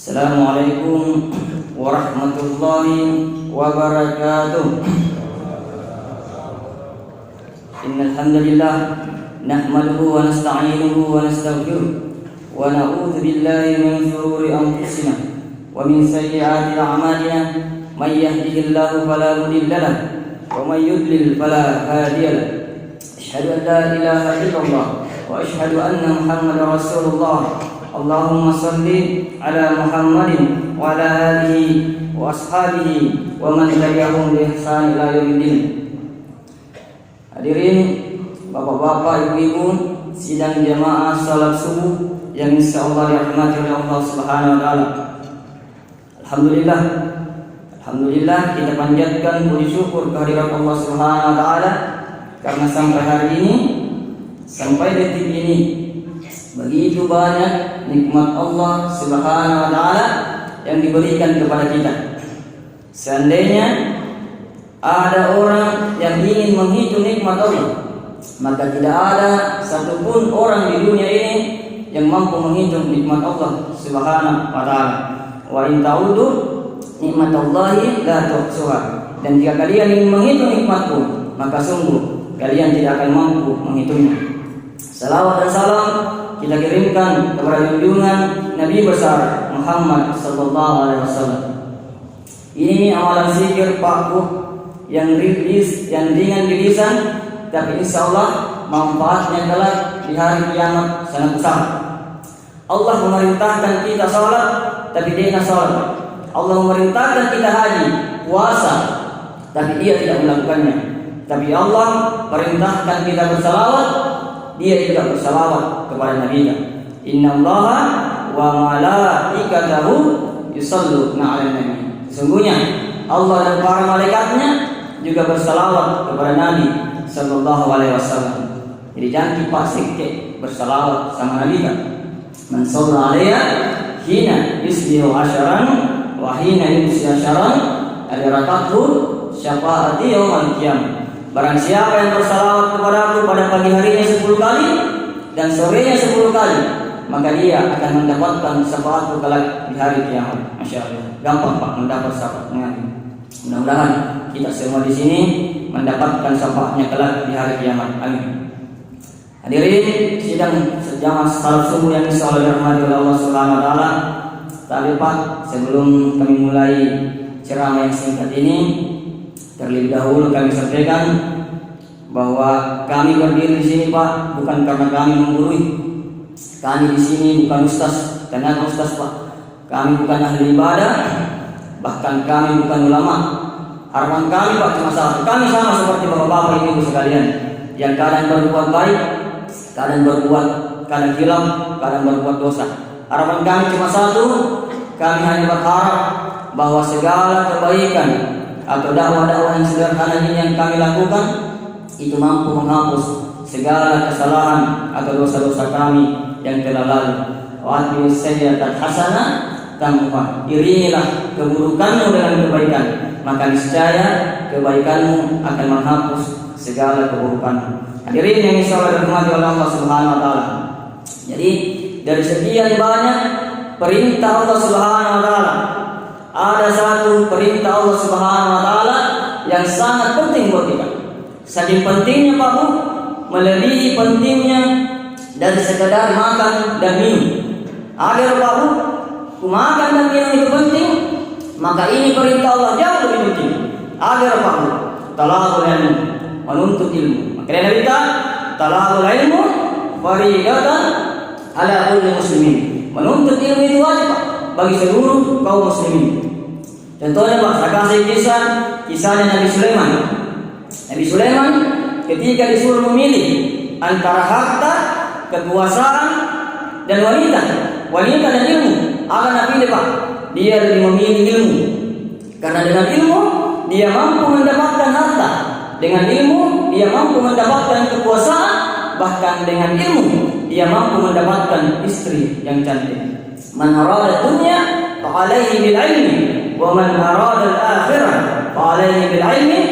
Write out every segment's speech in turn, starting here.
Assalamualaikum warahmatullahi wabarakatuh. Innal hamdalillah nahmaduhu wa nasta'inuhu wa nastaghfiruh wa na'udzu billahi min shururi anfusina wa min sayyiati a'malina. May yahdihillahu fala mudilla lahu wa may yudlil fala hadiya lahu. Asyhadu an la ilaha illallah wa asyhadu anna Muhammadar Rasulullah. Allahumma salli ala Muhammadin wa ala alihi wa ashabihi wa man tabi'ahum bi ihsan ila yaumiddin. Hadirin bapak-bapak, ibu-ibu, sidang jamaah salat subuh yang insyaallah dirahmati oleh Allah Subhanahu wa taala. Alhamdulillah kita panjatkan puji syukur kehadirat Allah Subhanahu wa taala karena sampai hari ini, sampai detik ini begitu banyak nikmat Allah Subhanahu wa taala yang diberikan kepada kita. Seandainya ada orang yang ingin menghitung nikmat Allah, maka tidak ada satupun orang di dunia ini yang mampu menghitung nikmat Allah Subhanahu wa taala. Wa in ta'udu nikmatallahi la tuhsuha. Dan jika kalian ingin menghitung nikmatku, maka sungguh kalian tidak akan mampu menghitungnya. Salawat dan salam kita kirimkan kepada junjungan Nabi besar Muhammad sallallahu alaihi wasallam. Ini amalan zikir pakuh yang ringan di lisan, tapi insyaallah manfaatnya kelak di hari kiamat sangat besar. Allah memerintahkan kita salat, tapi dia tidak salat. Allah memerintahkan kita haji, puasa, tapi dia tidak melakukannya. Tapi Allah perintahkan kita bersalawat, dia tidak bersalawat kepada Nabi-Nya. Innallaha wa malaikatahu yusholluna 'alan nabi. Sesungguhnya Allah dan para malaikatnya juga bersalawat kepada Nabi sallallahu alaihi wasallam. Jadi jangan dipaksakan bersalawat sama Nabi kan. Man shalla 'alaiya hina yusbihu asharan wa hina yumsi asharan adratathu syafaati yaumil qiyamah. Barang siapa yang bersalawat kepadaku pada pagi harinya 10 kali dan sorenya 10 kali, maka dia akan mendapatkan syafaatku kelak di hari kiamat. Masya Allah, gampang Pak mendapat syafaatnya. Mudah-mudahan kita semua di sini mendapatkan syafaatnya kelak di hari kiamat. Amin. Hadirin sidang sejamaah salat subuh yang insyaallah dirahmati oleh Allah Subhanahu wa taala. Tapi Pak, sebelum kami mulai ceramah yang singkat ini, terlebih dahulu kami sampaikan bahwa kami berdiri di sini Pak bukan karena kami menggurui. Kami di sini bukan ustaz, karena ustaz Pak. Kami bukan ahli ibadah, bahkan kami bukan ulama. Harapan kami Pak cuma satu. Kami sama seperti bapak-bapak ibu sekalian, yang kadang berbuat baik, kadang hilang, kadang berbuat dosa. Harapan kami cuma satu. Kami hanya berharap bahwa segala kebaikan atau dakwah-dakwah yang sederhana ini yang kami lakukan itu mampu menghapus segala kesalahan atau dosa-dosa kami yang telah lalu. Wa atbi'us sayyi'atal hasanah tamhuha. Irilah keburukanmu dengan kebaikan, maka niscaya kebaikanmu akan menghapus segala keburukanmu. Hadirin yang insyaallah dirahmati oleh Allah Subhanahu wa taala. Jadi dari sekian banyak perintah Allah Subhanahu wa taala, ada satu perintah Allah Subhanahu wa taala yang sangat penting buat kita. Saking pentingnya Pak Bu, melebihi pentingnya dari sekedar makan dan minum. Agar Pak Bu, makan dan minum itu penting, maka ini perintah Allah jauh lebih penting. Agar Pak Bu, talabul ilmu, menuntut ilmu. Maka dari kita, talabul ilmu fardiyatan ala kulli muslimin. Menuntut ilmu itu wajib Pak bagi seluruh kaum muslimin. Contohnya Pak, saya kasih kisahnya Nabi Sulaiman. Nabi Sulaiman ketika disuruh memilih antara harta, kekuasaan, dan wanita dan ilmu, akan pilih Pak. Dia lebih memilih ilmu. Karena dengan ilmu dia mampu mendapatkan harta, dengan ilmu dia mampu mendapatkan kekuasaan, bahkan dengan ilmu dia mampu mendapatkan istri yang cantik. Man arada dunya fa alaihi bil ilmi wa man arada al akhirah fa alaihi bil ilmi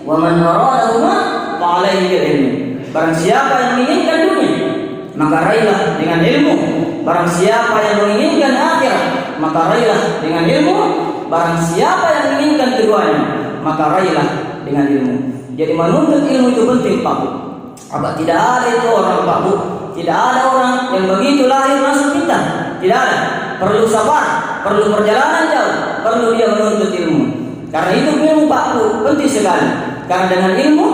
wa man aradahuma fa alaihi bil ilmi. Barang siapa yang menginginkan dunia, maka raihlah dengan ilmu. Barang siapa yang menginginkan akhirat, maka raihlah dengan ilmu. Barang siapa yang menginginkan keduanya, maka raihlah dengan ilmu. Jadi menuntut ilmu itu penting, Pak Bu. Apa tidak ada itu orang, Pak Bu? Tidak ada orang yang begitu lahir langsung pintar. Tidak ada. Perlu sabar, perlu perjalanan jauh, perlu dia menuntut ilmu. Karena itu ilmu, Pak Bu, penting sekali. Karena dengan ilmu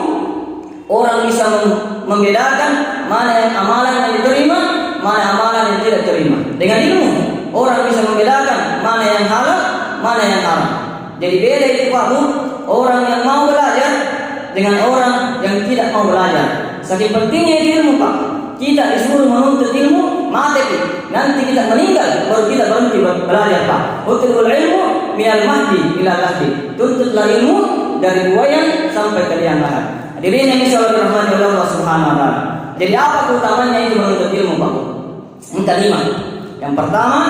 orang bisa membedakan mana yang amalan yang diterima, mana amalan yang tidak terima. Dengan ilmu orang bisa membedakan mana yang halal, mana yang haram. Jadi beda itu, Pak Bu, orang yang mau belajar dengan orang yang tidak mau belajar. Saking pentingnya ilmu, Pak. Kita disuruh menuntut ilmu, mati nanti kita meninggal baru kita berhenti belajar, Pak. Utlubul ilmu minal mahdi ila lahdi. Tuntutlah ilmu dari buayan sampai ke liang lahat. Hadirin yang insyaallah dirahmati oleh Allah Subhanahu wa taala. Jadi apa keutamanya itu menuntut ilmu, Pak? Yang kelima. Yang pertama,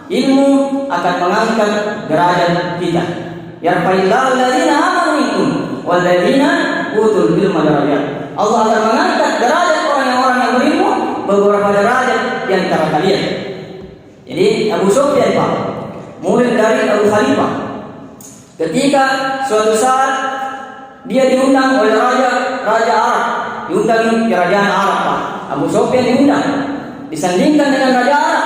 ilmu akan mengangkat derajat kita. Yarfa'illahu alladziina aamanu minkum wal ladziina utul ilma darajat. Allah akan mengangkat derajat orang yang berilmu beberapa derajat di antara kalian. Jadi Abu Sufyan, Pak, murid dari Abu Khalifah. Ketika suatu saat dia diundang oleh raja Arab, diundang kerajaan Arab, Pak. Abu Sufyan diundang, disandingkan dengan raja Arab,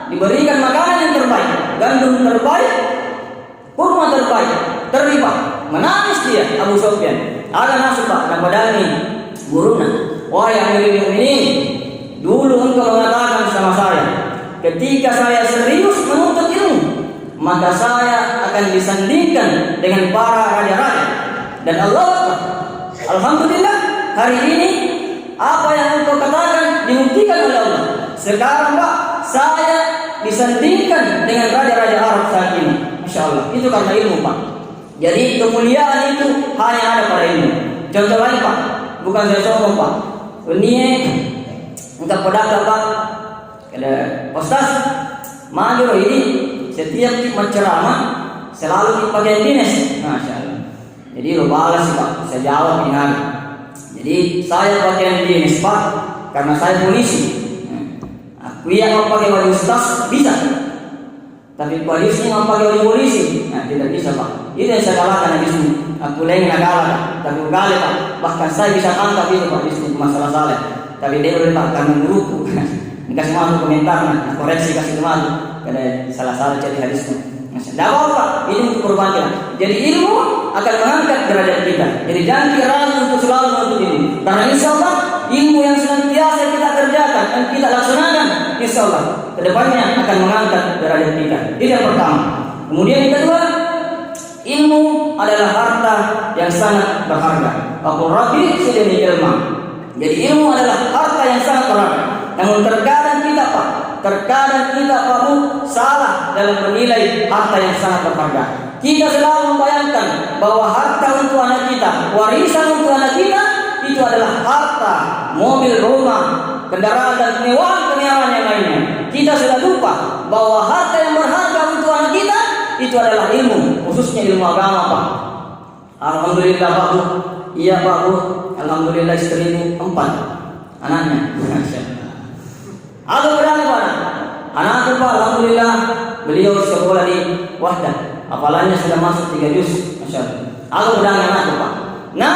diberikan makanan yang terbaik, gandum terbaik, kurma terbaik, terlibat. Menangis dia Abu Sufyan. Ada masuk, Pak, napadani guruna. Wahai Amirul Mukminin, dulu engkau mengatakan sama saya, ketika saya serius menuntut ilmu, maka saya akan disandingkan dengan para raja-raja. Dan Allah, alhamdulillah, hari ini apa yang engkau katakan dibuktikan oleh Allah. Sekarang, Pak, saya disandingkan dengan raja-raja Arab saat ini. Masya Allah, itu karena ilmu, Pak. Jadi kemuliaan itu hanya ada pada ilmu. Contoh lain, Pak, bukan saya sombong, Pak. Ini untuk pedagang, Pak. Ada Ustaz Maju ini setiap menceramah selalu dipakai dinas. Masya Allah. Jadi lo balas, Pak. Saya jawab ini. Jadi saya pakai dinas, Pak, karena saya polisi. Aku yang mau pakai baju Ustaz bisa, tapi polisi mau pakai baju polisi, nah tidak bisa, Pak. Itu yang saya kalahkan di sini. Aku lain kalah, tapi ugali, Pak. Bahkan saya bisa tangkap itu, Pak, di sini masalah salah. Tapi dia boleh, Pak, karena guruku. Dikasih masuk komentar, nah, koreksi kasih masuk. Karena salah-salah jadi hadisnya. Tidak apa-apa, ini untuk korban kita. Jadi ilmu akan mengangkat derajat kita. Jadi jangan ragu untuk selalu menuntut ilmu. Karena insya Allah ilmu yang senantiasa kita kerjakan dan kita laksanakan, insya Allah kedepannya akan mengangkat derajat kita. Itu yang pertama. Kemudian yang kedua, ilmu adalah harta yang sangat berharga. Aku rabi sudah ilmu. Jadi ilmu adalah harta yang sangat berharga. Namun terkadang kita, Pak, Pak Bu, salah dalam menilai harta yang sangat berharga. Kita selalu membayangkan bahwa harta untuk anak kita, warisan untuk anak kita, itu adalah harta, mobil, rumah, kendaraan dan kemewahan yang lainnya. Kita sudah lupa bahwa harta yang berharga untuk anak kita itu adalah ilmu, khususnya ilmu agama, Pak. Alhamdulillah, Pak Bu. Iya, Pak Bu. Alhamdulillah, istriku 4 anaknya. Aku berani, Pak. Anakku, Pak, alhamdulillah beliau sekolah di Wahdah. Hafalannya sudah masuk 3 juz. Masya Allah. Aku berani anakku, Pak. Nah,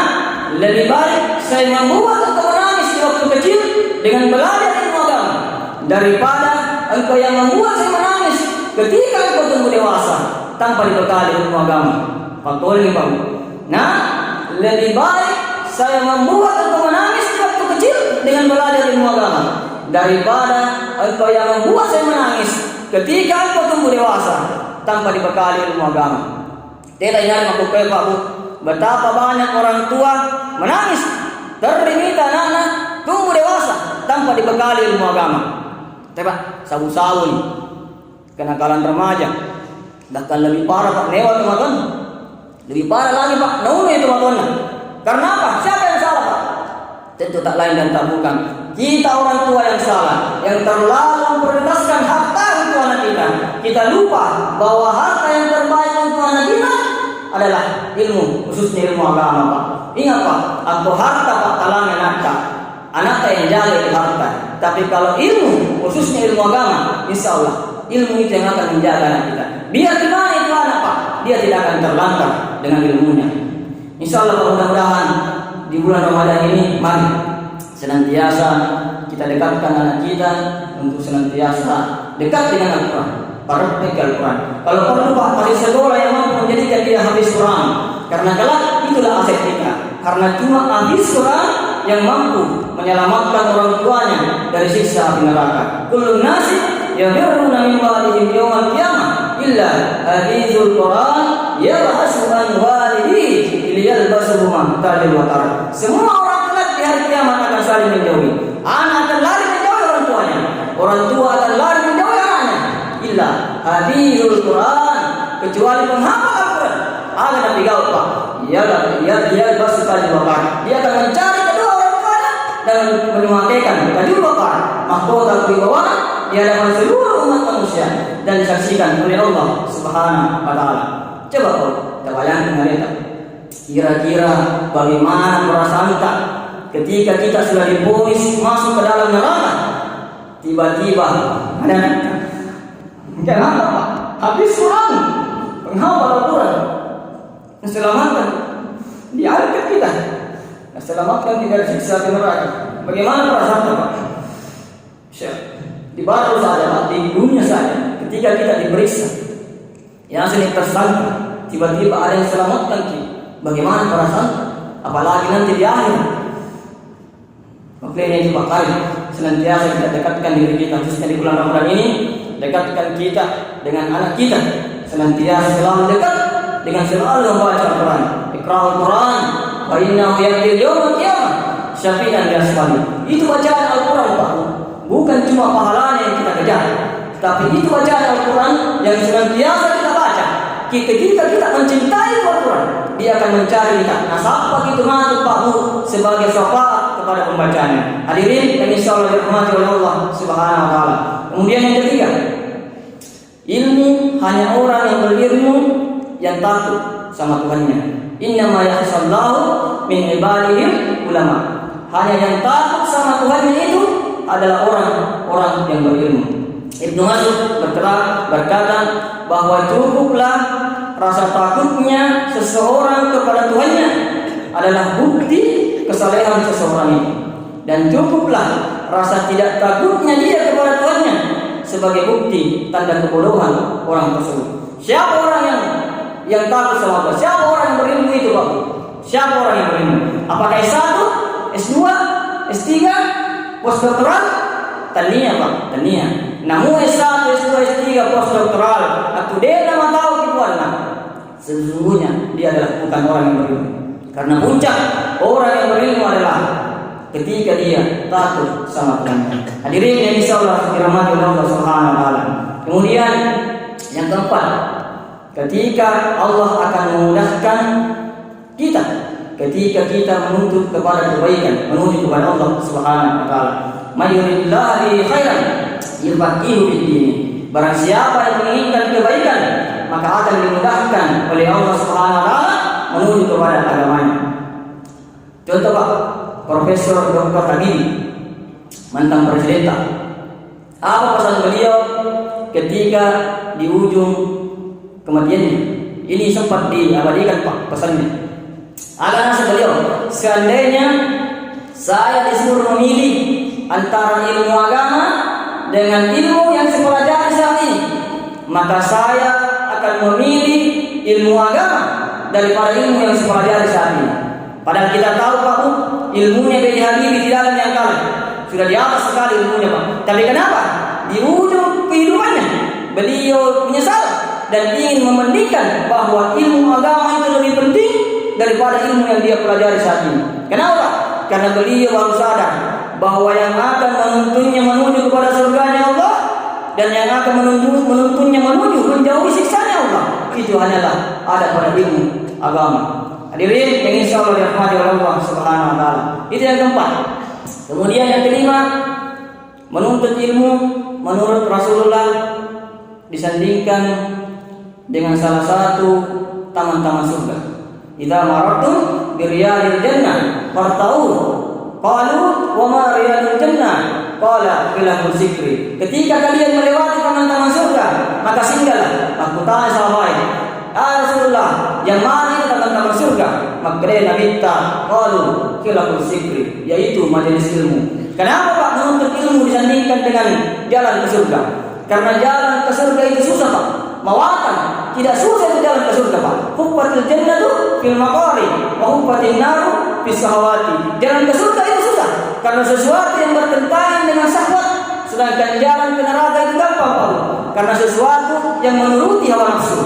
lebih baik saya membuat engkau menangis di waktu kecil dengan belajar ilmu agama daripada engkau yang membuat saya menangis ketika engkau tumbuh dewasa tanpa dibekali ilmu agama. Faktor ini, Pak. Nah, lebih baik saya membuat engkau menangis di waktu kecil dengan belajar ilmu agama daripada engkau yang membuat saya menangis ketika engkau tumbuh dewasa tanpa dibekali ilmu agama. Tidak ingat aku, Pak Bu, betapa banyak orang tua menangis terlimita anak-anak tumbuh dewasa tanpa dibekali ilmu agama. Coba sabu-sabu nih, kenakalan remaja, bahkan lebih parah, Pak, lewat teman-teman. Lebih parah lagi, Pak, naunnya teman-teman. Karena apa? Siapa yang salah, Pak? Tentu tak lain dan tak bukan kita orang tua yang salah, yang terlalu memprioritaskan harta untuk anak kita. Kita lupa bahwa harta yang terbaik untuk anak kita adalah ilmu, khususnya ilmu agama, Pak. Ingat, Pak, atau harta, Pak, talangan anak yang jaga di harta. Tapi kalau ilmu, khususnya ilmu agama, insya Allah Ilmu itu yang akan menjaga anak kita. Biar gimana itu anak Pak, dia tidak akan terlantar dengan ilmunya. Insya Allah mudah-mudahan di bulan Ramadan ini mari senantiasa kita dekatkan anak kita untuk senantiasa dekat dengan Al-Quran, praktek Al-Quran. Kalau perlu Pak, kasih sekolah yang mampu menjadikan dia habis Quran, karena kelak itulah aset kita. Karena cuma habis Quran yang mampu menyelamatkan orang tuanya dari siksa api neraka. Kullu nasi yafirruna min walidihim yawmal qiyamah illa hafizul Quran yabhasu an walidihi liyalbasuhu mahtalil watar. Semua orang kelak di hari kiamat akan saling menjauhi. Anak akan lari menjauhi orang tuanya, orang tua akan lari menjauhi anaknya. Illa hafizul Quran, kecuali penghafal Al-Quran. Akan Nabi gaul Pak, yalbasuhu mahtalil watar. Dia akan mencari kedua orang tuanya dan memakaikan baju bakar mahkota kewibawaan di hadapan seluruh umat manusia dan disaksikan oleh Allah Subhanahu wa taala. Coba kau kita bayangkan mereka. Kira-kira bagaimana perasaan kita ketika kita sudah divonis masuk ke dalam neraka, tiba-tiba ada kenapa Pak? Habis Quran, penghafal Al-Quran, selamatkan diangkat kita, selamatkan dari siksa neraka. Bagaimana perasaan kita Pak? Di baru saja, di dunia saja, ketika kita diperiksa, yang sering tersangka, tiba-tiba ada yang selamatkan kita. Bagaimana perasaan? Apalagi nanti di akhir. Makanya itu bakal senantiasa kita dekatkan diri kita, khususnya di bulan Ramadan ini, dekatkan kita dengan anak kita, senantiasa selalu dekat dengan selalu membaca Al-Quran. Iqra'ul Quran, wa innahu ya'til yawmal qiyamah syafi'an li ashabi. Itu bacaan Al-Quran Pak. Bukan cuma pahalanya yang kita kejar, tapi itu bacaan Al-Quran yang senantiasa kita baca. Ketika kita mencintai Al-Quran, dia akan mencari kita. Nah, siapa itu masuk Pak Bu sebagai syafaat kepada pembacanya. Hadirin yang insyaallah dirahmati oleh Allah Subhanahu wa taala. Kemudian yang ketiga, ilmu hanya orang yang berilmu yang takut sama Tuhannya. Innama yakhshallahu min ibadihil ulama. Hanya yang takut sama Tuhannya itu adalah orang-orang yang berilmu. Ibnu Mas'ud berkata bahwa cukuplah rasa takutnya seseorang kepada Tuhannya adalah bukti kesalehan seseorang itu, dan cukuplah rasa tidak takutnya dia kepada Tuhannya sebagai bukti tanda kebodohan orang tersebut. Siapa orang yang takut sama Allah? Siapa orang yang berilmu itu Pak? Siapa orang yang berilmu? Apakah S1, S2, S3, postdoktoral? Tania Pak, tania. Namun S1, S2, S3, postdoktoral atau dia nama tahu kipuannya. Sesungguhnya dia adalah bukan orang yang berilmu. Karena puncak orang yang berilmu adalah ketika dia takut sama Tuhan. Hadirin yang insyaallah dirahmati oleh Allah Subhanahu wa taala. Kemudian yang keempat, ketika Allah akan memudahkan kita ketika kita menuntut kepada kebaikan, menuju kepada Allah Subhanahu wa taala. May yuridillahu bihi khairan yufaqihu fid-din. Barang siapa yang menginginkan kebaikan, maka akan dimudahkan oleh Allah Subhanahu wa taala menuju kepada agamanya. Contoh Pak, Profesor Dr. Habibie, mantan presiden. Apa pesan beliau ketika di ujung kematiannya? Ini sempat diabadikan Pak pesannya. Agar beliau, seandainya saya disuruh memilih antara ilmu agama dengan ilmu yang saya pelajari saat ini, maka saya akan memilih ilmu agama daripada ilmu yang saya pelajari saat ini. Padahal kita tahu Pak, ilmunya B.J. Habibie tidak ada yang kalah, sudah di atas sekali ilmunya Pak. Tapi kenapa? Di ujung kehidupannya beliau menyesal dan ingin membandingkan bahwa ilmu agama itu lebih penting daripada ilmu yang dia pelajari saat ini. Kenapa? Karena beliau baru sadar bahwa yang akan menuntunnya menuju kepada surganya Allah dan yang akan menuntunnya menuju menjauhi siksanya Allah itu hanyalah ada pada ilmu agama. Hadirin yang insyaallah dirahmati oleh Allah Subhanahu wa taala. Itu yang keempat. Kemudian yang kelima, menuntut ilmu menurut Rasulullah disandingkan dengan salah satu taman-taman surga. Idza marartum biriyadil jannah fartau. Qalu wa ma riyadul jannah? Qala filahul zikri. Ketika kalian melewati taman-taman surga, maka singgahlah. Aku tanya sahabat, ya Rasulullah, yang mana itu taman-taman surga? Maka dia minta, qalu khilaful zikri, yaitu majelis ilmu. Kenapa Pak menuntut ilmu disandingkan dengan jalan ke surga? Karena jalan ke surga itu susah Pak. Mawatan, tidak susah itu jalan ke surga Pak. Huffatil jannatu fil maqari wa huffatin naru fis sahawati. Jalan ke surga itu susah karena sesuatu yang bertentangan dengan syahwat. Sedangkan jalan ke neraka itu gampang Pak. Karena sesuatu yang menuruti hawa nafsu.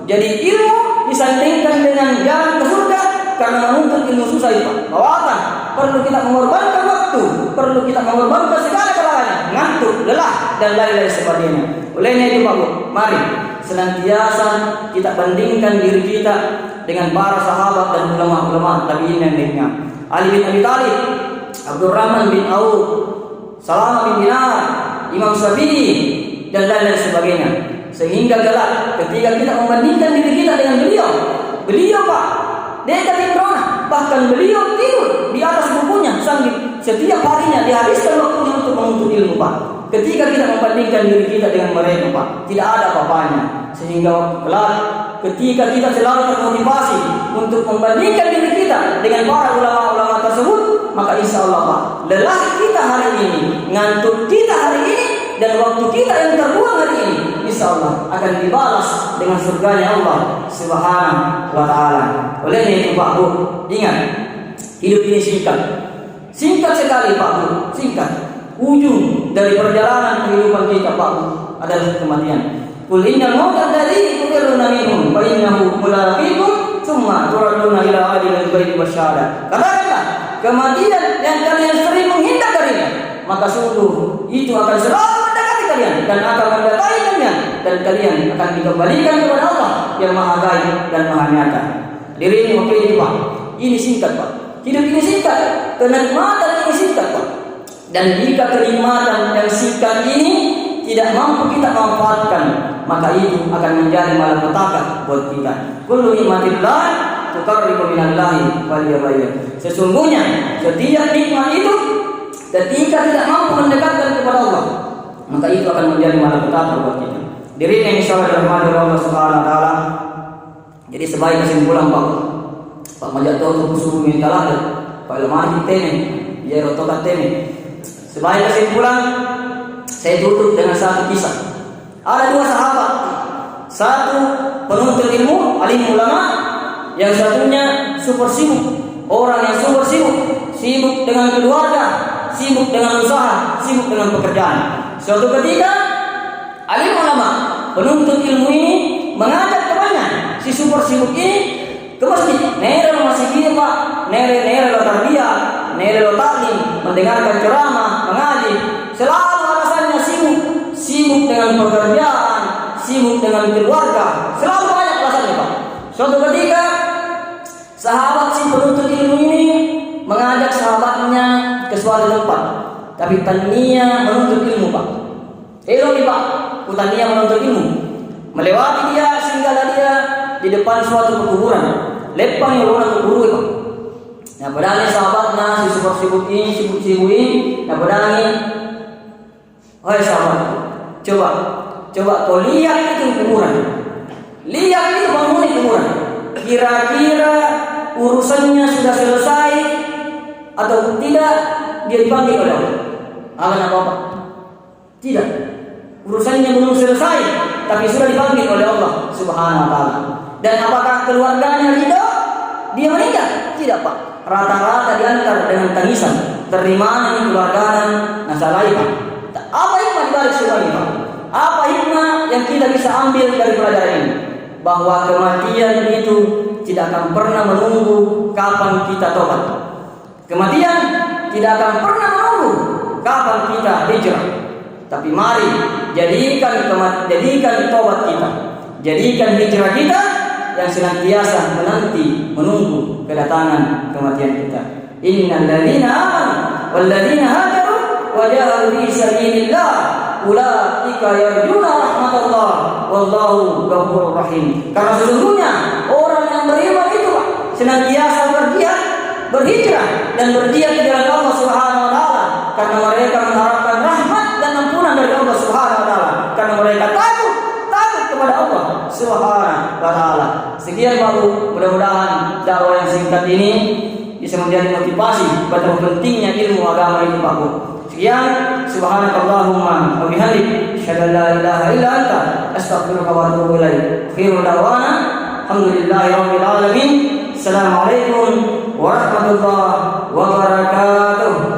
Jadi ilmu disandingkan dengan jalan ke surga karena menuntut ilmu susah itu Pak. Mawatan, perlu kita mengorbankan waktu, perlu kita mengorbankan segala galanya, ngantuk, lelah dan lain-lain sebagainya. Olehnya itu Pak Bu, mari senantiasa kita bandingkan diri kita dengan para sahabat dan ulama-ulama tabi'in yang lainnya. Ali bin Abi Thalib, Abdurrahman bin Auf, Salamah bin Dinar, Imam Syafi'i dan lain-lain sebagainya. Sehingga kelak ketika kita membandingkan diri kita dengan beliau Pak, dekat Imran, bahkan beliau tidur di atas bukunya sambil setiap harinya dihabiskan waktunya untuk menuntut ilmu Pak. Ketika kita membandingkan diri kita dengan mereka Pak, tidak ada apa-apanya. Sehingga kelak ketika kita selalu termotivasi untuk membandingkan diri kita dengan para ulama-ulama tersebut, maka insya Allah Pak, lelah kita hari ini, ngantuk kita hari ini, dan waktu kita yang terbuang hari ini, insya Allah akan dibalas dengan surganya Allah Subhanahu wa Ta'ala. Oleh itu Pak Bu, ingat, hidup ini singkat sekali Pak Bu, singkat. Ujung dari perjalanan kehidupan kita Pak Bu adalah kematian. Qul innal mauta alladzi tufirruna minhu fa innahu mulaqikum tsumma turaduna ila alimil ghaibi wasyahada. Katakanlah, kematian yang kalian sering menghindar darinya, maka sungguh itu akan selalu mendekati kalian dan akan mendatangi kalian, dan kalian akan dikembalikan kepada Allah yang Maha Gaib dan Maha Nyata. Diri waktu ini Pak, ini singkat Pak. Hidup ini singkat, kenikmatan ini singkat Pak. Dan jika kenikmatan yang singkat ini tidak mampu kita manfaatkan, maka itu akan menjadi malapetaka buat kita. Kullu nikmatillah tuqarribu minallahi waliyabayyin. Sesungguhnya setiap nikmat itu ketika tidak mampu mendekatkan kepada Allah, maka itu akan menjadi malapetaka buat kita. Diri yang insyaallah dirahmati Allah Subhanahu wa Ta'ala. Jadi sebagai kesimpulan Pak majatuh subuh minta lah Pak lemah kita ini ya rotokan ini. Sebagai kesimpulan, saya tutup dengan satu kisah. Ada dua sahabat, satu penuntut ilmu, alim ulama, yang satunya super sibuk. Orang yang super sibuk dengan keluarga, sibuk dengan usaha, sibuk dengan pekerjaan. Suatu ketika, alim ulama, penuntut ilmu ini mengajak temannya, si super sibuk ini ke masjid. Nere masih gini Pak, nere lo tarbiyah, nere lo taklim, mendengarkan ceramah, mengaji. Selalu alasannya sibuk dengan pekerjaan, sibuk dengan keluarga. Selalu banyak alasannya Pak. Suatu ketika sahabat si penuntut ilmu ini mengajak sahabatnya ke suatu tempat, tapi tania menuntut ilmu Pak. Nih Pak, tania menuntut ilmu. Melewati dia, singgahlah dia di depan suatu kuburan. Lepang yang orang kubur Pak. Nah padahal sahabatnya si sibuk ini, nah padahal wahai sahabat, coba kau lihat itu kuburan, lihat itu bangunan kuburan. Kira-kira urusannya sudah selesai atau tidak, dia dipanggil oleh Allah. Aman apa Pak? Tidak. Urusannya belum selesai, tapi sudah dipanggil oleh Allah Subhanahu wa Ta'ala. Dan apakah keluarganya ridho? Dia meninggal? Tidak Pak. Rata-rata diantar dengan tangisan. Terima ini keluarganya, nasalai Pak. Apa hikmah dibalik semua ini Pak? Apa hikmah yang kita bisa ambil dari pelajaran ini? Bahwa kematian itu tidak akan pernah menunggu kapan kita tobat. Kematian tidak akan pernah menunggu kapan kita hijrah. Tapi mari jadikan tobat kita, jadikan hijrah kita yang senantiasa menunggu kedatangan kematian kita. Innal ladzina amanu wal ladzina hajaru wa jahadu fi sabilillah ulaika yarjuna rahmatallah wallahu ghafurur rahim. Karena sesungguhnya orang yang beriman itu senantiasa berhijrah dan berjihad di jalan Allah Subhanahu wa Ta'ala, karena mereka mengharapkan rahmat dan ampunan dari Allah Subhanahu wa Ta'ala, karena mereka takut Sekian Pak Bu, mudah-mudahan dakwah yang singkat ini bisa menjadi motivasi betapa pentingnya ilmu agama ini Pak Bu. Sekian, subhanakallahumma wa bihamdik, asyhadu an la ilaha illa anta, astaghfiruka wa atubu ilaik. Akhirul da'wana, alhamdulillahi rabbil alamin. Assalamualaikum warahmatullahi wabarakatuh.